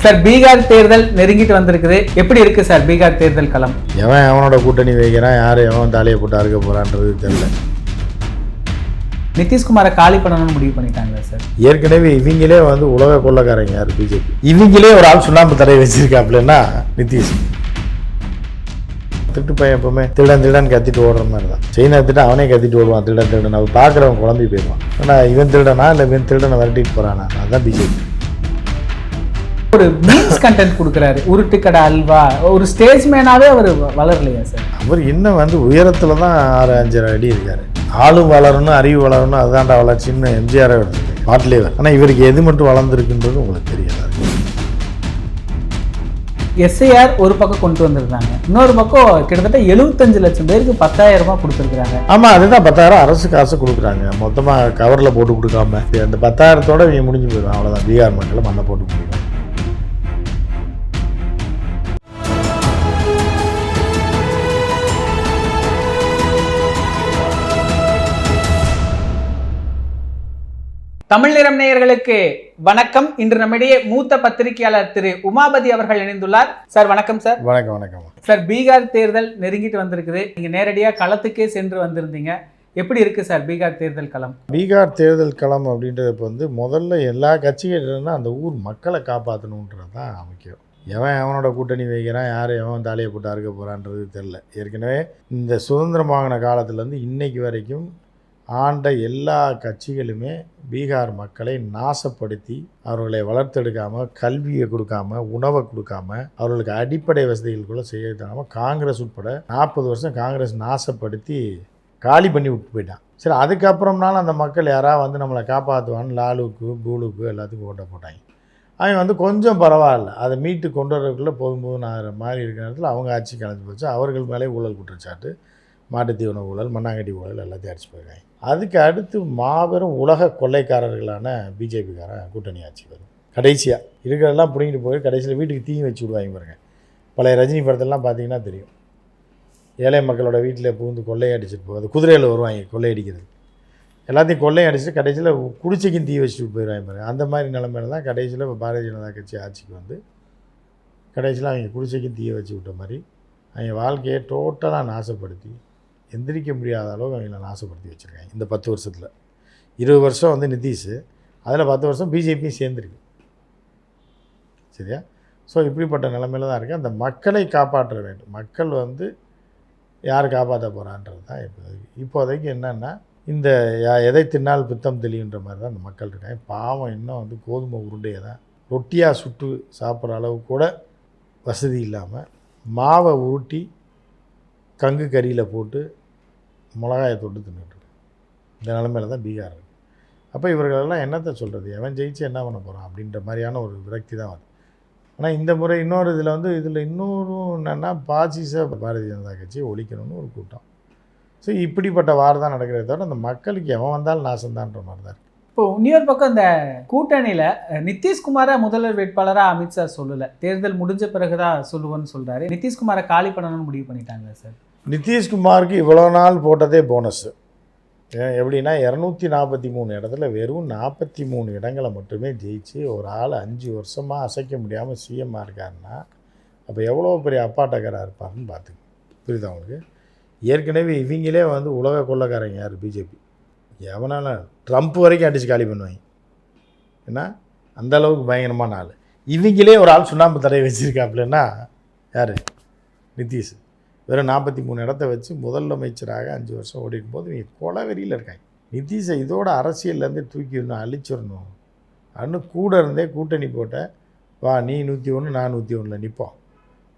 Sir Bihar தேர்தல் நெருங்கிட்டு வந்திருக்குது. எப்படி இருக்கு சார் பீகார் தேர்தல் களம்? எவன் எவனோட கூட்டணி வைக்கிறான், யார் எவன் தாலியை போட்டு அறுக்க போறான்றது தெரியல. நிதிஷ்குமாரை காலி பண்ணணும்னு முடிவு பண்ணிட்டாங்களா சார்? ஏற்கனவே இவங்களே உலக கொள்ளக்காரங்க யார் பிஜேபி. இவங்களே ஒரு ஆள் சுண்ணாம்பு தரையை வச்சிருக்காப்லன்னா நிதிஷ். திருட்டு பையன் எப்பவுமே திருடன் கத்திட்டு ஓடுற மாதிரி தான். சைனா எடுத்துட்டு அவனே கத்திட்டு ஓடுவான், திருடன். அவர் பார்க்குறவன் குழம்பி போயிடுவான். ஆனால் இவன் திருடனா இல்லை இவன் திருடனை விரட்டிட்டு போறானா, அதுதான் பிஜேபி. ஒரு மீம்ஸ் கண்டென்ட் கொடுக்குறாரு, உருட்டுக்கடை அல்வா. ஒரு ஸ்டேஜ் மேனாவே அவர் வளரலையா சார்? அவர் இன்னும் உயரத்துல தான் 6-5 அடி இருக்காரு. ஆளும் வளரணும், அறிவு வளரணும், அதுதான்டா வளர்ச்சின்னு எம்ஜிஆரை எடுத்துருக்கு பாட்டிலே. ஆனால் இவருக்கு எது மட்டும் வளர்ந்துருக்குன்றது உங்களுக்கு தெரியல. எஸ்ஐஆர் ஒரு பக்கம் கொண்டு வந்திருந்தாங்க, இன்னொரு பக்கம் கிட்டத்தட்ட 75 லட்சம் பேருக்கு 10,000 ரூபாய் கொடுத்துருக்காங்க. ஆமாம், அதுதான் 10,000 அரசு காசு கொடுக்குறாங்க. மொத்தமாக கவரில் போட்டு கொடுக்காம அந்த 10,000தோட இவங்க முடிஞ்சு போயிடும். அவ்வளோதான், பீகார் மக்களை மண்ணை போட்டு முடியும். தமிழ் நிறம் நேயர்களுக்கு வணக்கம். இன்று நம்மிடையே மூத்த பத்திரிகையாளர் திரு உமாபதி அவர்கள் இணைந்துள்ளார். சார் வணக்கம் சார். வணக்கம். வணக்கம் சார். பீகார் தேர்தல் நெருங்கிட்டு வந்திருக்குது. நீங்க நேரடியாக களத்துக்கே சென்று வந்திருந்தீங்க. எப்படி இருக்கு சார் பீகார் தேர்தல் களம்? பீகார் தேர்தல் களம் அப்படின்றது முதல்ல எல்லா கட்சிகளும் அந்த ஊர் மக்களை காப்பாற்றணுன்றது தான் முக்கியம். எவன் எவனோட கூட்டணி வைக்கிறான், யார் எவன் தாலியை போட்டு அறுக்க போகிறான்றது தெரில. ஏற்கனவே இந்த சுதந்திரம் வாங்கின காலத்துலேருந்து இன்னைக்கு வரைக்கும் ஆண்ட எல்லா கட்சிகளுமே பீகார் மக்களை நாசப்படுத்தி அவர்களை வளர்த்தெடுக்காமல், கல்வியை கொடுக்காம, உணவை கொடுக்காம, அவர்களுக்கு அடிப்படை வசதிகள் கூட செய்ய தராமல் காங்கிரஸ் உட்பட 40 வருஷம் காங்கிரஸ் நாசப்படுத்தி காலி பண்ணி விட்டு போயிட்டான். சரி, அதுக்கப்புறம்னாலும் அந்த மக்கள் யாராவது நம்மளை காப்பாற்றுவான்னு லாலுக்கு பூலுக்கு எல்லாத்துக்கும் ஓட்ட போட்டாங்க. அவங்க கொஞ்சம் பரவாயில்ல, அதை மீட்டு கொண்டு வரதுக்குள்ளே போதும் ஆகிற மாதிரி இருக்கிற நேரத்தில் அவங்க ஆட்சி கலைஞ்சு போச்சு. அவர்கள் மேலே ஊழல் குற்றச்சாட்டு, மாட்டுத்தீவன ஊழல், மண்ணாங்கட்டி ஊழல் எல்லாத்தையும் அடிச்சு போயிருக்காங்க. அதுக்கு அடுத்து மாபெரும் உலக கொள்ளைக்காரர்களான பிஜேபிக்காரன் கூட்டணி ஆட்சி வரும். கடைசியாக இருக்கிறதெல்லாம் பிடிங்கிட்டு போய் கடைசியில் வீட்டுக்கு தீ வச்சு விடுவாங்க பாருங்க. பழைய ரஜினி படத்தெல்லாம் பார்த்தீங்கன்னா தெரியும். ஏழை மக்களோட வீட்டில் புகுந்து கொள்ளையடிச்சிட்டு போகுது, குதிரையில் வருவாங்க கொள்ளையடிக்கிறது. எல்லாத்தையும் கொள்ளையடிச்சிட்டு கடைசியில் குடிசைக்கும் தீ வச்சுட்டு போயிடுவாங்க பாருங்க. அந்த மாதிரி நிலைமையில தான் கடைசியில் இப்போ பாரதிய ஜனதா கட்சி ஆட்சிக்கு கடைசியில் அவங்க குடிசைக்கும் தீயை வச்சு விட்ட மாதிரி அவங்க வாழ்க்கையை டோட்டலாக நாசப்படுத்தி எந்திரிக்க முடியாத அளவுக்கு அவங்கள நாசப்படுத்தி வச்சுருக்காங்க. இந்த 10 வருஷத்தில் 20 வருஷம் நிதிஷ், அதில் 10 வருஷம் பிஜேபியும் சேர்ந்துருக்கு. சரியா? ஸோ இப்படிப்பட்ட நிலைமையில தான் இருக்குது. அந்த மக்களை காப்பாற்ற வேண்டும். மக்கள் யார் காப்பாற்ற போகிறான்றது தான் இப்போதைக்கு என்னென்னா, இந்த எதை தின்னால் பித்தம் தெளியுன்ற மாதிரி தான் அந்த மக்கள் இருக்காங்க. பாவம் இன்னும் கோதுமை உருண்டையை தான் ரொட்டியாக சுட்டு சாப்பிட்ற அளவு கூட வசதி இல்லாமல் மாவை உருட்டி கங்கு கறியில் போட்டு மிளகாயை தொட்டு தின்னுட்டுருக்கு. இந்த நிலைமையில தான் பீகார் இருக்குது. அப்போ இவர்களெல்லாம் என்னத்தை சொல்கிறது, எவன் ஜெயிச்சு என்ன பண்ண போகிறான் அப்படின்ற மாதிரியான ஒரு விரக்தி தான் வருது. ஆனால் இந்த முறை இன்னொரு இதில் இன்னொரு என்னென்னா, பாசிச பாரதிய ஜனதா கட்சியை ஒழிக்கணும்னு ஒரு கூட்டம். ஸோ இப்படிப்பட்ட வார் தான் நடக்கிறத தவிர அந்த மக்களுக்கு எவன் வந்தாலும் நாசம்தான்ற மாதிரி தான் இருக்குது. இப்போ இன்னொரு பக்கம் இந்த கூட்டணியில் நிதிஷ்குமாரை முதல்வர் வேட்பாளராக அமித்ஷா சொல்லலை, தேர்தல் முடிஞ்ச பிறகுதான் சொல்லுவேன்னு சொல்கிறாரு. நிதிஷ்குமாரை காலி பண்ணணும்னு முடிவு பண்ணிட்டாங்களா சார்? நிதிஷ்குமாருக்கு இவ்வளோ நாள் போட்டதே போனஸ்ஸு. எப்படின்னா 243 இடத்துல வெறும் 43 இடங்களை மட்டுமே ஜெயிச்சு ஒரு ஆள் 5 வருஷமாக அசைக்க முடியாமல் சிஎம்மாக இருக்காருன்னா அப்போ எவ்வளோ பெரிய அப்பாட்டக்காராக இருப்பாருன்னு பார்த்துங்க. புரியுதா உங்களுக்கு? ஏற்கனவே இவங்களே உலக கொள்ளக்காரங்க யார் பிஜேபி. எவனால ட்ரம்ப் வரைக்கும் அடித்து காலி பண்ணுவாங்க. ஏன்னா அந்தளவுக்கு பயங்கரமான ஆள். இவங்களே ஒரு ஆள் சுண்ணாம்பு தரையை வச்சுருக்காப்புலன்னா யார்? நிதிஷ். வெறும் 43 இடத்த வச்சு முதலமைச்சராக 5 வருஷம் ஓடிக்கும் போது இவங்க கொலவெறியில் இருக்காங்க. நிதிஷை இதோட அரசியல்லேருந்து தூக்கிடணும், அழிச்சிடணும் அப்படின்னு கூட இருந்தே கூட்டணி போட்ட வா நீ 101 நான் 101 நிற்போம்,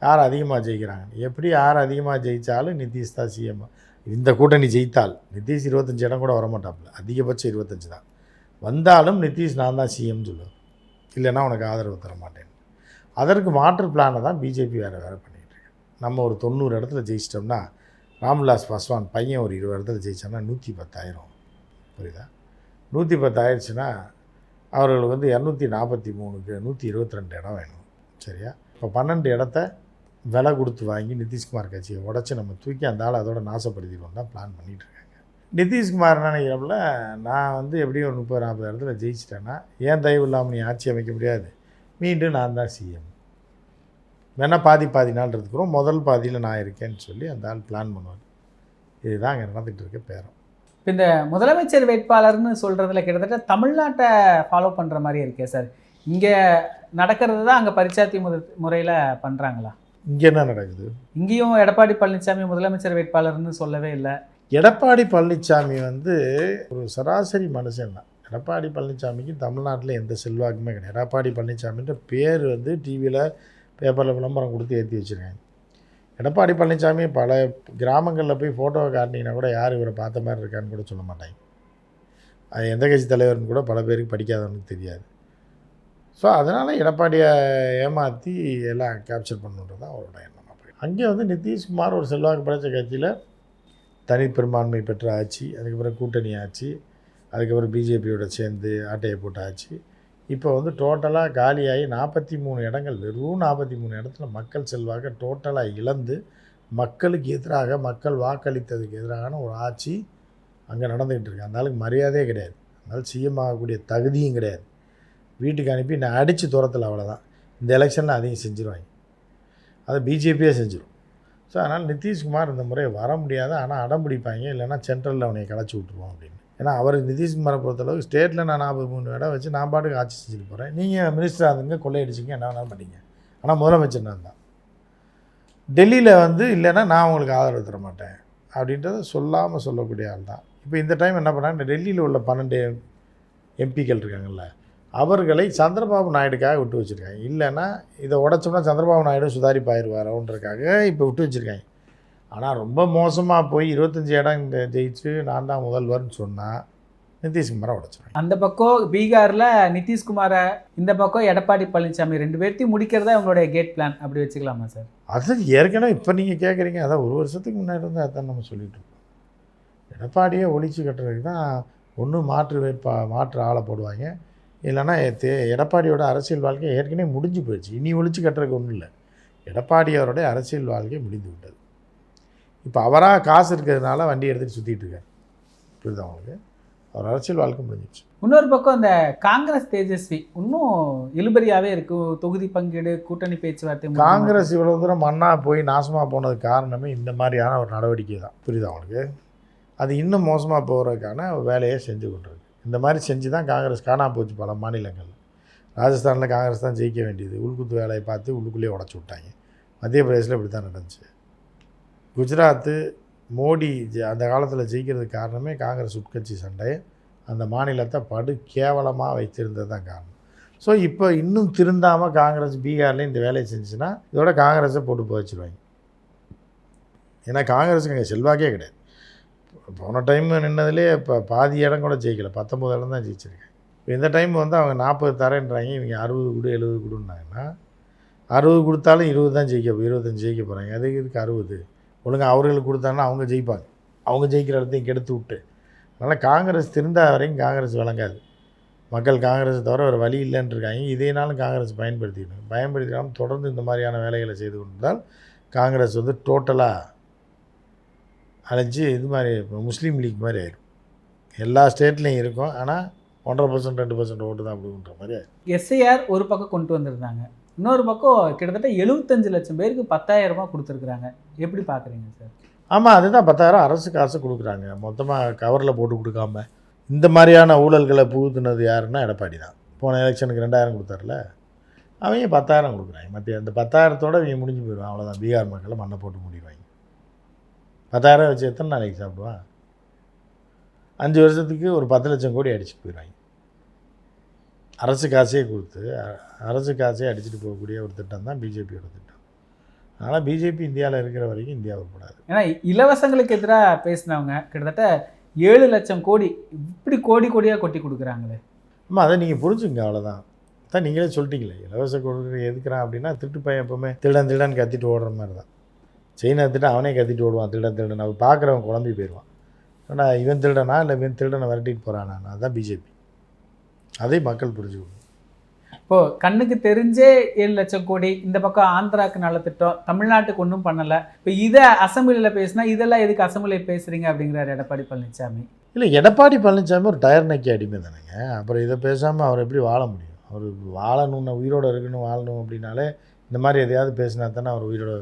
யார் அதிகமாக ஜெயிக்கிறாங்க. எப்படி யார் அதிகமாக ஜெயித்தாலும் நிதிஷ் தான் சிஎம். இந்த கூட்டணி ஜெயித்தால் நிதிஷ் 25 இடம் கூட வரமாட்டாப்புல, அதிகபட்சம் 25 தான் வந்தாலும் நிதிஷ் நான் தான் சிஎம் சொல்லுவேன், இல்லைன்னா உனக்கு ஆதரவு தர மாட்டேன். அதற்கு மாற்று பிளானை தான் பிஜேபி வேறு பண்ணிகிட்டு. நம்ம ஒரு 90 இடத்துல ஜெயிச்சிட்டோம்னா, ராம்விலாஸ் பாஸ்வான் பையன் ஒரு 20 இடத்துல ஜெயிச்சோம்னா 110,000. புரியுதா? 110 ஆயிடுச்சுன்னா அவர்களுக்கு 243க்கு 122 இடம் வேணும். சரியா? இப்போ 12 இடத்த விலை கொடுத்து வாங்கி நிதிஷ்குமார் கட்சியை உடச்சி நம்ம தூக்கி அந்த ஆள் அதோட நாசப்படுத்திடுவோம் தான் பிளான் பண்ணிகிட்ருக்காங்க. நிதிஷ்குமார் நினைக்கிறப்பல நான் எப்படியும் ஒரு 30-40 இடத்துல ஜெயிச்சிட்டேன்னா ஏன் தயவு இல்லாமல் நீ ஆட்சி அமைக்க முடியாது, மீண்டும் நான் தான் சிஎம், வேணா பாதி பாதி நாள் இருக்கிறோம், முதல் பாதியில் நான் இருக்கேன்னு சொல்லி அந்த ஆள் பிளான் பண்ணுவார். இதுதான் அங்கே நடந்துகிட்டு இருக்க பேரம். இந்த முதலமைச்சர் வேட்பாளர்னு சொல்கிறதுல கிட்டத்தட்ட தமிழ்நாட்டை ஃபாலோ பண்ணுற மாதிரி இருக்கே சார். இங்கே நடக்கிறது தான் அங்கே பரிச்சாத்தி முறையில் பண்ணுறாங்களா? இங்கே என்ன நடக்குது? இங்கேயும் எடப்பாடி பழனிசாமி முதலமைச்சர் வேட்பாளர்னு சொல்லவே இல்லை. எடப்பாடி பழனிசாமி ஒரு சராசரி மனுஷன் தான். எடப்பாடி பழனிசாமிக்கு தமிழ்நாட்டில் எந்த செல்வாக்குமே கிடையாது. எடப்பாடி பழனிசாமின்ற பேர் டிவியில் பேப்பரில் விளம்பரம் கொடுத்து ஏற்றி வச்சுருக்காங்க. எடப்பாடி பழனிசாமி பல கிராமங்களில் போய் ஃபோட்டோவை காட்டினீங்கன்னா கூட யார் இவரை பார்த்த மாதிரி இருக்கான்னு கூட சொல்ல மாட்டாங்க. அது எந்த கட்சி தலைவர்னு கூட பல பேருக்கு படிக்காதவனுக்கு தெரியாது. ஸோ அதனால் எடப்பாடியை ஏமாற்றி எல்லாம் கேப்சர் பண்ணுன்றது தான் அவரோட எண்ணம். அங்கே நிதிஷ்குமார் ஒரு செல்வாக்கு படைத்த கட்சியில் தனிப்பெரும்பான்மை பெற்ற ஆட்சி, அதுக்கப்புறம் கூட்டணி ஆட்சி, அதுக்கப்புறம் பிஜேபியோட சேர்ந்து ஆட்டையை போட்ட ஆட்சி. இப்போ டோட்டலாக காலியாகி 43 இடங்கள், வெறும் 43 இடத்துல மக்கள் செல்வாக்க டோட்டலாக இழந்து மக்களுக்கு எதிராக, மக்கள் வாக்களித்ததுக்கு எதிரான ஒரு ஆட்சி அங்கே நடந்துக்கிட்டு இருக்கு. அந்த ஆளுக்கு மரியாதையே கிடையாது, அதனால் சிஎம் ஆகக்கூடிய தகுதியும் கிடையாது. வீட்டுக்கு அனுப்பி நான் அடித்து துரத்தில், அவ்வளோதான். இந்த எலெக்ஷனில் அதையும் செஞ்சுருவாங்க, அதை பிஜேபியே செஞ்சிடும். ஸோ அதனால் நிதிஷ்குமார் இந்த முறை வர முடியாது, ஆனால் அடம் பிடிப்பாங்க, இல்லைன்னா சென்ட்ரலில் அவனை கலைச்சி விட்ருவோம் அப்படின்னு. ஏன்னா அவர் நிதிஷ்குமாரை பொறுத்தளவுக்கு ஸ்டேட்டில் நான் 43 இடம் வச்சு நான் பாட்டுக்கு ஆட்சி செஞ்சுட்டு போகிறேன், நீங்கள் மினிஸ்டர் ஆகுங்க, கொள்ளையடிச்சிங்க, என்ன வேணாலும் பண்ணிங்க, ஆனால் முதலமைச்சர் நான் தான். டெல்லியில் இல்லைன்னா நான் உங்களுக்கு ஆதரவு தர மாட்டேன் அப்படின்றத சொல்லாமல் சொல்லக்கூடிய ஆள் தான். இப்போ இந்த டைம் என்ன பண்ணாங்க, டெல்லியில் உள்ள 12 எம்பிக்கள் இருக்காங்கல்ல, அவர்களை சந்திரபாபு நாயுடுக்காக விட்டு வச்சுருக்காங்க. இல்லைன்னா இதை உடச்சோம்னா சந்திரபாபு நாயுடு சுதாரிப்பாயிருவாரோன்றதுக்காக இப்போ விட்டு வச்சுருக்காங்க. ஆனால் ரொம்ப மோசமாக போய் 25 இடம் ஜெயிச்சு நான் தான் முதல்வர்னு சொன்னால் நிதிஷ்குமாரை உடச்சிருவாங்க. அந்த பக்கம் பீகாரில் நிதிஷ்குமாரை, இந்த பக்கம் எடப்பாடி பழனிசாமி, 2 பேர்த்தையும் முடிக்கிறதா உங்களுடைய கேட் பிளான் அப்படி வச்சுக்கலாமா சார்? அது ஏற்கனவே இப்போ நீங்கள் கேட்குறீங்க, அதான் 1 வருஷத்துக்கு முன்னாடி அதான் நம்ம சொல்லிகிட்டு இருக்கோம். எடப்பாடியை ஒழிச்சு கட்டுறதுக்கு தான் ஒன்று மாற்று ஆளை போடுவாங்க, இல்லைன்னா எடப்பாடியோட அரசியல் வாழ்க்கை ஏற்கனவே முடிஞ்சு போயிடுச்சு. இனி ஒழிச்சு கட்டுறதுக்கு ஒன்றும் இல்லை, எடப்பாடியோடைய அரசியல் வாழ்க்கை முடிந்து விட்டது. இப்போ அவராக காசு இருக்கிறதுனால வண்டி எடுத்துகிட்டு சுற்றிட்டு இருக்காரு, புரியுதா உங்களுக்கு? அவர் அரசியல் வாழ்க்கை முடிஞ்சிச்சு. இன்னொரு பக்கம் இந்த காங்கிரஸ் தேஜஸ்வி இன்னும் இழுபறியாகவே இருக்குது. தொகுதி பங்கீடு, கூட்டணி பேச்சுவார்த்தை. காங்கிரஸ் இவ்வளோ தூரம் மண்ணாக போய் நாசமாக போனதுக்கு காரணமே இந்த மாதிரியான ஒரு நடவடிக்கை தான், புரியுதா உங்களுக்கு? அது இன்னும் மோசமாக போகிறதுக்கான வேலையை செஞ்சு கொண்டிருக்கு. இந்த மாதிரி செஞ்சு தான் காங்கிரஸ் காணாமல் போச்சு பல மாநிலங்கள். ராஜஸ்தானில் காங்கிரஸ் தான் ஜெயிக்க வேண்டியது, உள்குத்து வேலையை பார்த்து உள்ளுக்குள்ளேயே உடச்சி விட்டாங்க. மத்திய பிரதேசில் இப்படி தான் நடந்துச்சு. குஜராத்து மோடி அந்த காலத்தில் ஜெயிக்கிறதுக்கு காரணமே காங்கிரஸ் உட்கட்சி சண்டை, அந்த மாநிலத்தை படு கேவலமாக வைத்திருந்தது தான் காரணம். ஸோ இப்போ இன்னும் திருந்தாமல் காங்கிரஸ் பீகார்லேயும் இந்த வேலையை செஞ்சுன்னா இதோட காங்கிரஸை போட்டு போச்சிருவாங்க. ஏன்னா காங்கிரஸுக்கு அங்கே செல்வாக்கே கிடையாது. போன டைம் நின்னதுலேயே இப்போ பாதி இடம் கூட ஜெயிக்கலை, 19 இடம் தான் ஜெயிச்சிருக்கேன். இப்போ இந்த டைம் அவங்க 40 தரேன்றாங்க, இவங்க 60 கொடு 70 கொடுன்னாங்கன்னா 60 கொடுத்தாலும் 20 தான் 25 ஜெயிக்க போகிறாங்க. அதுக்கு இதுக்கு 60 ஒழுங்காக அவர்களுக்கு கொடுத்தாங்கன்னா அவங்க ஜெயிப்பாங்க, அவங்க ஜெயிக்கிற இடத்தையும் கெடுத்து விட்டு. அதனால் காங்கிரஸ் திருந்தா வரைக்கும் காங்கிரஸ் விளங்காது. மக்கள் காங்கிரஸை தவிர ஒரு வழி இல்லைன்னு இருக்காங்க. இதேனாலும் காங்கிரஸ் பயன்படுத்தினாலும் தொடர்ந்து இந்த மாதிரியான வேலைகளை செய்து கொண்டிருந்தால் காங்கிரஸ் டோட்டலாக அழைச்சி இது மாதிரி முஸ்லீம் லீக் மாதிரி ஆயிடும். எல்லா ஸ்டேட்லேயும் இருக்கும், ஆனால் 1.5% 2% ஓட்டு தான் அப்படின்ற மாதிரி ஆயிடும். எஸ்ஐஆர் ஒரு பக்கம் கொண்டு வந்திருந்தாங்க, இன்னொரு பக்கம் கிட்டத்தட்ட 75 லட்சம் பேருக்கு 10,000 ரூபாய் கொடுத்துருக்குறாங்க. எப்படி பார்க்குறீங்க சார்? ஆமாம், அதுதான் 10,000 அரசு காசு கொடுக்குறாங்க, மொத்தமாக கவரில் போட்டு கொடுக்காம. இந்த மாதிரியான ஊழல்களை புகுத்துனது யாருன்னா எடப்பாடி தான். போன எலெக்ஷனுக்கு 2,000 கொடுத்தாருல, அவங்க 10,000 கொடுக்குறாங்க. மத்திய அந்த 10,000தோடு இவங்க முடிஞ்சு போயிடுவான், அவ்வளோதான். பீகார் மக்களை மண்ணை போட்டு முடிவாங்க. 10,000 வச்சு எத்தனை நாளைக்கு சாப்பிடுவான்? 5 வருஷத்துக்கு ஒரு 10 லட்சம் கோடி அடிச்சுட்டு போயிடுவாங்க. அரசு காசே கொடுத்து அரசு காசே அடிச்சுட்டு போகக்கூடிய ஒரு திட்டம் தான் பிஜேபியோட திட்டம். அதனால் பிஜேபி இந்தியாவில் இருக்கிற வரைக்கும் இந்தியா வரக்கூடாது. ஏன்னா இலவசங்களுக்கு எதிராக பேசினவங்க கிட்டத்தட்ட 7 லட்சம் கோடி இப்படி கோடியாக கொட்டி கொடுக்குறாங்களே. ஆமாம், அதை நீங்கள் புரிஞ்சுங்க, அவ்வளோதான். தான் நீங்களே சொல்லிட்டீங்களே, இலவச கொடுக்குற எதுக்குறான் அப்படின்னா திருட்டு பையன் எப்போவுமே திருடன் கத்திட்டு ஓடுற மாதிரி தான். செயினை திட்டம் அவனே கத்திட்டு ஓடுவான், திருடன். அவன் பார்க்குறவன் குழம்பி போயிடுவான். ஆனால் இவன் திருடனா இல்லை இவன் திருடனை விரட்டிட்டு போகிறானா? அதுதான் பிஜேபி. அதை மக்கள் புரிஞ்சுக்கணும். இப்போது கண்ணுக்கு தெரிஞ்சே 7 லட்சம் கோடி, இந்த பக்கம் ஆந்திராவுக்கு நலத்திட்டம், தமிழ்நாட்டுக்கு ஒன்றும் பண்ணலை. இப்போ இதை அசம்பிளியில் பேசினா இதெல்லாம் எதுக்கு அசம்பிளியில் பேசுகிறீங்க அப்படிங்கிறார் எடப்பாடி பழனிசாமி. இல்லை, எடப்பாடி பழனிசாமி ஒரு டயர் நக்கி அடிமை தானேங்க. அப்புறம் இதை பேசாமல் அவர் எப்படி வாழ முடியும்? அவர் வாழணும்னு உயிரோடு இருக்கணும் வாழணும் அப்படின்னாலே இந்த மாதிரி எதையாவது பேசினா தானே அவர் உயிரோட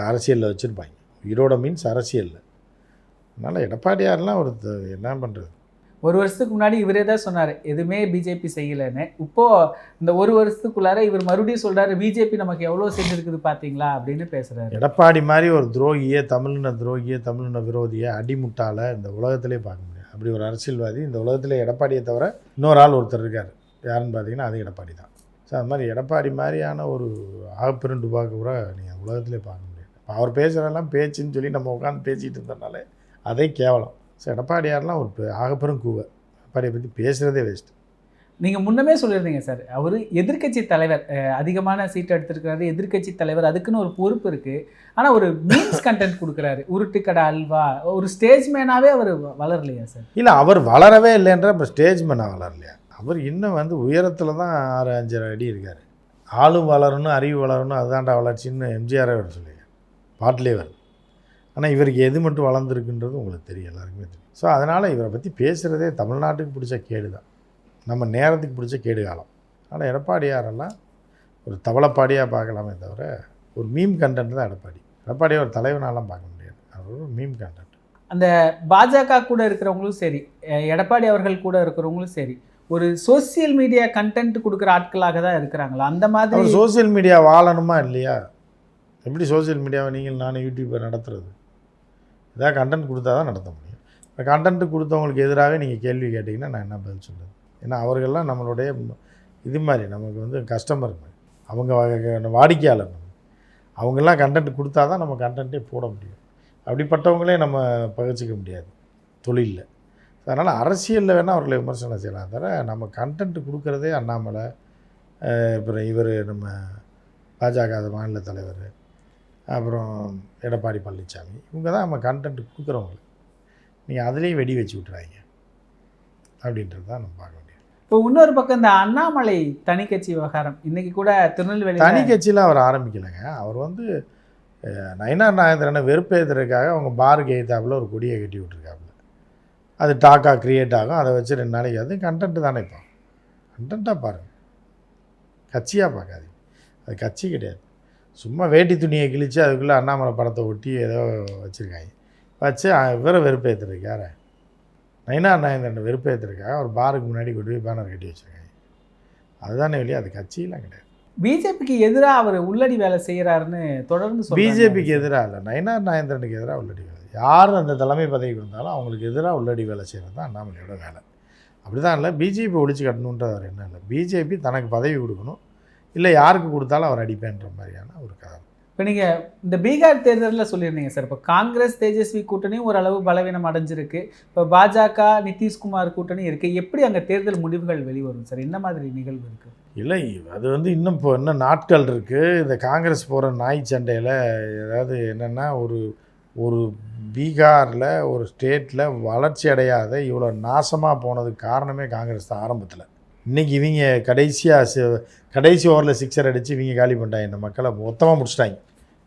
அரசியலில் வச்சுருப்பாங்க. உயிரோட மீன்ஸ் அரசியலில். அதனால் எடப்பாடியார்லாம் ஒரு என்ன பண்ணுறது. ஒரு வருஷத்துக்கு முன்னாடி இவரே தான் சொன்னார் எதுவுமே பிஜேபி செய்யலைன்னு. இப்போது இந்த ஒரு வருஷத்துக்குள்ளார இவர் மறுபடியும் சொல்கிறாரு பிஜேபி நமக்கு எவ்வளோ செஞ்சுருக்குது பார்த்தீங்களா அப்படின்னு பேசுகிறாரு. எடப்பாடி மாதிரி ஒரு துரோகியை, தமிழின விரோதியை, அடிமுட்டால இந்த உலகத்திலே பார்க்க முடியாது. அப்படி ஒரு அரசியல்வாதி இந்த உலகத்தில் எடப்பாடியை தவிர இன்னொரு ஆள் ஒருத்தர் இருக்கார். யாருன்னு பார்த்தீங்கன்னா அது எடப்பாடி தான். ஸோ அது மாதிரி எடப்பாடி மாதிரியான ஒரு ஆகப்பெருண்டு பார்க்க கூட நீங்கள் உலகத்திலே பார்க்க முடியாது. இப்போ அவர் பேசுகிறதெல்லாம் பேச்சுன்னு சொல்லி நம்ம உட்காந்து பேசிகிட்டு இருந்ததுனால அதே கேவலம். ஸோ எடப்பாடியார்லாம் ஒரு ஆகப்பெரும் கூவை. எடப்பாடியை பற்றி பேசுகிறதே வேஸ்ட்டு. நீங்கள் முன்னமே சொல்லியிருந்தீங்க சார், அவர் எதிர்க்கட்சி தலைவர், அதிகமான சீட் எடுத்திருக்கிறாரு, எதிர்க்கட்சி தலைவர், அதுக்குன்னு ஒரு பொறுப்பு இருக்குது. ஆனால் ஒரு மீன்ஸ் கண்டென்ட் கொடுக்குறாரு, உருட்டுக்கடை அல்வா, ஒரு ஸ்டேஜ் மேனாகவே அவர் வளரலையா சார்? இல்லை, அவர் வளரவே இல்லைன்ற இப்போ ஸ்டேஜ் மேனாக வளரலையா? அவர் இன்னும் உயரத்தில் தான் 6-5 அடி இருக்கார். ஆளும் வளரணும், அறிவு வளரணும், அதுதான்டா வளர்ச்சின்னு எம்ஜிஆரே அவர் சொல்லுங்க பாட்டிலே வருது. ஆனால் இவருக்கு எது மட்டும் வளர்ந்துருக்குன்றது உங்களுக்கு தெரியும், எல்லாருக்குமே தெரியும். ஸோ அதனால் இவரை பற்றி பேசுகிறதே தமிழ்நாட்டுக்கு பிடிச்ச கேடு தான், நம்ம நேரத்துக்கு பிடிச்ச கேடு காலம். ஆனால் எடப்பாடியாரெல்லாம் ஒரு தவளைப்பாடியாக பார்க்கலாமே தவிர ஒரு மீம் கண்டென்ட் தான் எடப்பாடியை ஒரு தலைவனாலாம் பார்க்க முடியாது. அவர் ஒரு மீம் கண்டென்ட். அந்த பாஜக கூட இருக்கிறவங்களும் சரி, எடப்பாடி அவர்கள் கூட இருக்கிறவங்களும் சரி, ஒரு சோசியல் மீடியா கண்டென்ட் கொடுக்குற ஆட்களாக தான் இருக்கிறாங்களா? அந்த மாதிரி சோசியல் மீடியா வாழணுமா இல்லையா? எப்படி சோசியல் மீடியாவை நீங்கள் நானும் யூடியூப்பை நடத்துறது? ஏதாவது கண்டென்ட் கொடுத்தா தான் நடத்த முடியும். இப்போ கண்டென்ட் கொடுத்தவங்களுக்கு எதிராகவே நீங்கள் கேள்வி கேட்டிங்கன்னா நான் என்ன பதில் சொல்லுவேன்? ஏன்னா அவர்கள்லாம் நம்மளுடைய இது மாதிரி நமக்கு கஸ்டமர் மாதிரி, அவங்க வாடிக்கையாளர். அவங்கெல்லாம் கண்டென்ட் கொடுத்தா தான் நம்ம கண்டென்ட்டே போட முடியும். அப்படிப்பட்டவங்களே நம்ம பகிர்ச்சிக்க முடியாது தொழிலில். அதனால் அரசியலில் வேணால் அவர்களை விமர்சனம் செய்யலாம் தவிர நம்ம கண்டென்ட் கொடுக்குறதே அண்ணாமலை, அப்புறம் இவர் நம்ம பாஜக மாநில தலைவர், அப்புறம் எடப்பாடி பழனிசாமி, இவங்க தான் நம்ம கண்டென்ட் கொடுக்குறவங்க. நீங்கள் அதுலேயும் வெடி வச்சு விட்றாங்க அப்படின்றது தான் நம்ம பார்க்க முடியும். இப்போ இன்னொரு பக்கம் இந்த அண்ணாமலை தனி கட்சி விவகாரம் இன்றைக்கி கூட திருநெல்வேலி தனி கட்சியில் அவர் ஆரம்பிக்கலைங்க. அவர் நயினார் நாகேந்திரனை வெறுப்பேற்றுறதுக்காக அவங்க பாருக்கு எழுத்தாப்பில் ஒரு கொடியை கட்டி விட்ருக்காப்புல. அது டாக்காக க்ரியேட் ஆகும், அதை வச்சு 2 நாளைக்கு. அது கண்டென்ட்டு தானே. இப்போ கண்டென்ட்டாக பாருங்கள், கட்சியாக பார்க்காதீங்க. அது கட்சி கிடையாது. சும்மா வேட்டி துணியை கிழித்து அதுக்குள்ளே அண்ணாமலை படத்தை ஒட்டி ஏதோ வச்சுருக்காங்க. வச்சு இவரை வெறுப்பேற்றுறதுக்கு யாரை? நயினார் நாகேந்திரனை வெறுப்பேற்றுறதுக்காக ஒரு பாருக்கு முன்னாடி கொண்டு போய் பேனர் கட்டி வச்சுருக்காங்க. அதுதானே வெளியே, அது கட்சியெலாம் கிடையாது. பிஜேபிக்கு எதிராக அவர் உள்ளடி வேலை செய்கிறாருன்னு தொடர்ந்து பிஜேபிக்கு எதிராக இல்லை, நயினார் நாகேந்திரனுக்கு எதிராக உள்ளடி வேலை. யார் அந்த தலைமை பதவிக்கு வந்தாலும் அவங்களுக்கு எதிராக உள்ளடி வேலை செய்கிறது தான் அண்ணாமலையோட வேலை. அப்படி தான் இல்லை, பிஜேபி ஒழிச்சு கட்டணுன்றது அவர் என்ன இல்லை. பிஜேபி தனக்கு பதவி கொடுக்கணும், இல்லை யாருக்கு கொடுத்தாலும் அவர் அடிப்பேன்ற மாதிரியான ஒரு கதை. இப்போ நீங்கள் இந்த பீகார் தேர்தலில் சொல்லியிருந்தீங்க சார், இப்போ காங்கிரஸ் தேஜஸ்வி கூட்டணியும் ஓரளவு பலவீனம் அடைஞ்சிருக்கு, இப்போ பாஜக நிதிஷ்குமார் கூட்டணி இருக்குது. எப்படி அங்கே தேர்தல் முடிவுகள் வெளிவரும் சார்? என்ன மாதிரி நிகழ்வு இருக்குது? இல்லை, அது இன்னும் நாட்கள் இருக்குது. இந்த காங்கிரஸ் போகிற நாய் சண்டையில் ஏதாவது என்னென்னா ஒரு பீகாரில் ஒரு ஸ்டேட்டில் வளர்ச்சி அடையாத இவ்வளோ நாசமாக போனதுக்கு காரணமே காங்கிரஸ் தான். ஆரம்பத்தில் இன்றைக்கி இவங்க கடைசி ஓவரில் 6 அடித்து இவங்க காலி பண்ணிட்டாங்க. இந்த மக்களை மொத்தமாக முடிச்சிட்டாங்க.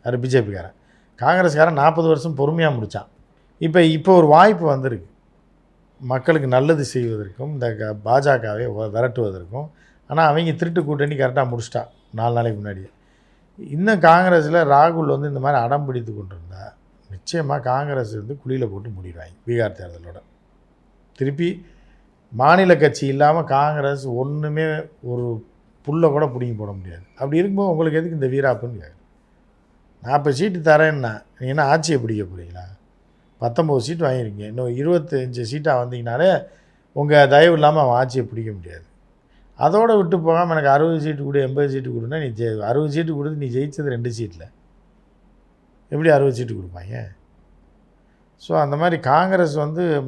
அது பிஜேபிக்காரன். காங்கிரஸ்காரன் 40 வருஷம் பொறுமையாக முடித்தான். இப்போ ஒரு வாய்ப்பு வந்திருக்கு மக்களுக்கு நல்லது செய்வதற்கும் இந்த பாஜகவை விரட்டுவதற்கும். ஆனால் அவங்க திருட்டு கூட்டணி கரெக்டாக முடிச்சிட்டா 4 நாளைக்கு முன்னாடியே. இன்னும் காங்கிரஸில் ராகுல் இந்த மாதிரி அடம் பிடித்து கொண்டு இருந்தால் நிச்சயமாக காங்கிரஸ் குழியில் போட்டு முடிவாங்க. பீகார் தேர்தலோட திருப்பி மாநில கட்சி இல்லாமல் காங்கிரஸ் ஒன்றுமே ஒரு புல்லை கூட பிடிங்கி போட முடியாது. அப்படி இருக்கும்போது உங்களுக்கு எதுக்கு இந்த வீராப்புன்னு கேட்குறேன். 40 சீட்டு தரேன்னா நீங்கள் என்ன ஆட்சியை பிடிக்க போகிறீங்களா? 19 சீட்டு வாங்கிருக்கீங்க, இன்னும் 25 சீட்டாக வந்தீங்கனாலே உங்கள் தயவு இல்லாமல் அவன் ஆட்சியை பிடிக்க முடியாது. அதோடு விட்டு போகாமல் எனக்கு 60 சீட்டு கொடு 80 சீட்டு கொடுன்னா நீ 60 சீட்டு கொடுத்து நீ ஜெயித்தது 2 சீட்டில் எப்படி 60 சீட்டு கொடுப்பாங்க? ஸோ அந்த மாதிரி காங்கிரஸ்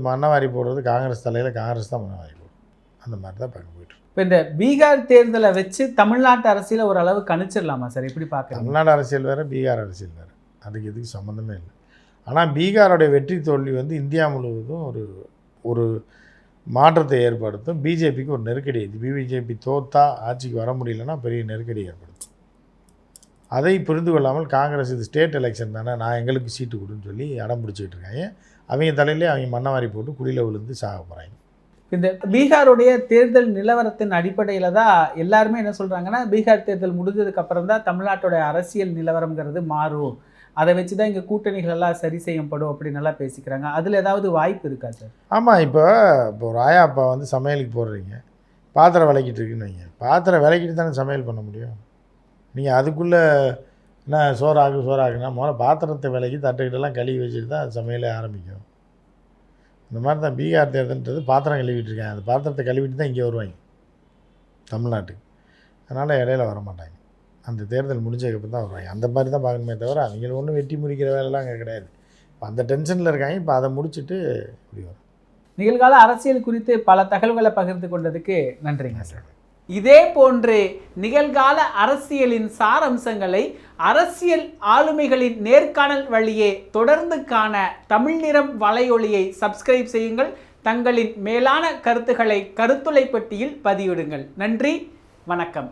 மண்ணவாரி போடுறது காங்கிரஸ் தலையில் காங்கிரஸ் தான் மண்ணவாரி போடும். அந்த மாதிரி தான் பார்க்க போய்ட்டு. இப்போ இந்த பீகார் தேர்தலை வச்சு தமிழ்நாட்டு அரசியலை ஓரளவு கணிச்சிடலாமா சார்? எப்படி பார்க்க? தமிழ்நாடு அரசியல் வேறு, பீகார் அரசியல் வேறு, அதுக்கு எதுக்கு சம்மந்தமே இல்லை. ஆனால் பீகாரோடைய வெற்றி தோல்வி இந்தியா முழுவதும் ஒரு மாற்றத்தை ஏற்படுத்தும். பிஜேபிக்கு ஒரு நெருக்கடி. பிஜேபி தோத்தா ஆட்சிக்கு வர முடியலன்னா பெரிய நெருக்கடி ஏற்படுத்தும். அதை புரிந்து கொள்ளாமல் காங்கிரஸ் இது ஸ்டேட் எலெக்ஷன் தானே, நான் எங்களுக்கு சீட்டு கொடுன்னு சொல்லி அடம் பிடிச்சிக்கிட்டு இருக்காங்க. அவங்க தலையிலே அவங்க மண்ணவாரி போட்டு குழியில் விழுந்து சாக போகிறாங்க. இந்த பீகாருடைய தேர்தல் நிலவரத்தின் அடிப்படையில் தான் எல்லாருமே என்ன சொல்கிறாங்கன்னா, பீகார் தேர்தல் முடிஞ்சதுக்கு அப்புறம் தான் தமிழ்நாட்டோட அரசியல் நிலவரங்கிறது மாறும், அதை வச்சு தான் இங்கே கூட்டணிகள் எல்லாம் சரி செய்யப்படும் அப்படின்னு எல்லாம் பேசிக்கிறாங்க. அதில் ஏதாவது வாய்ப்பு இருக்கா சார்? ஆமாம், இப்போ ஒரு ஆயாப்பா வந்து சமையலுக்கு போடுறீங்க, பாத்திரம் விளக்கிட்டு இருக்குன்னு வைங்க, பாத்திரம் விளக்கிட்டு தானே சமையல் பண்ண முடியும். நீங்கள் அதுக்குள்ளே என்ன சோறாக்குன்னா முதல்ல பாத்திரத்தை விளக்கி தட்டுக்கிட்டெல்லாம் கழுவி வச்சுட்டு தான் சமையலே ஆரம்பிக்கும். இந்த மாதிரி தான் பீகார் தேர்தல்ன்றது பாத்திரம் கழுவிட்டு இருக்காங்க, அந்த பாத்திரத்தை கழுவிட்டு தான் இங்கே வருவாங்க தமிழ்நாட்டுக்கு. அதனால் இடையில வர மாட்டாங்க, அந்த தேர்தல் முடிஞ்சதுக்கப்புறம் தான் வருவாங்க. அந்த மாதிரி தான் பார்க்கணுமே தவிர அவங்களுக்கு ஒன்றும் வெட்டி முறிக்கிற வேலைலாம் அங்கே கிடையாது. இப்போ அந்த டென்ஷனில் இருக்காங்க, இப்போ அதை முடிச்சுட்டு இப்படி வரும். நிகழ்கால அரசியல் குறித்து பல தகவல்களை பகிர்ந்து கொண்டதுக்கு நன்றிங்க சார். இதே போன்று நிகழ்கால அரசியலின் சாரம்சங்களை அரசியல் ஆளுமைகளின் நேர்காணல் வழியே தொடர்ந்து காண தமிழ் நிறம் வலையொலியை சப்ஸ்கிரைப் செய்யுங்கள். தங்களின் மேலான கருத்துக்களை கருத்துளை பெட்டியில் பதிவிடுங்கள். நன்றி, வணக்கம்.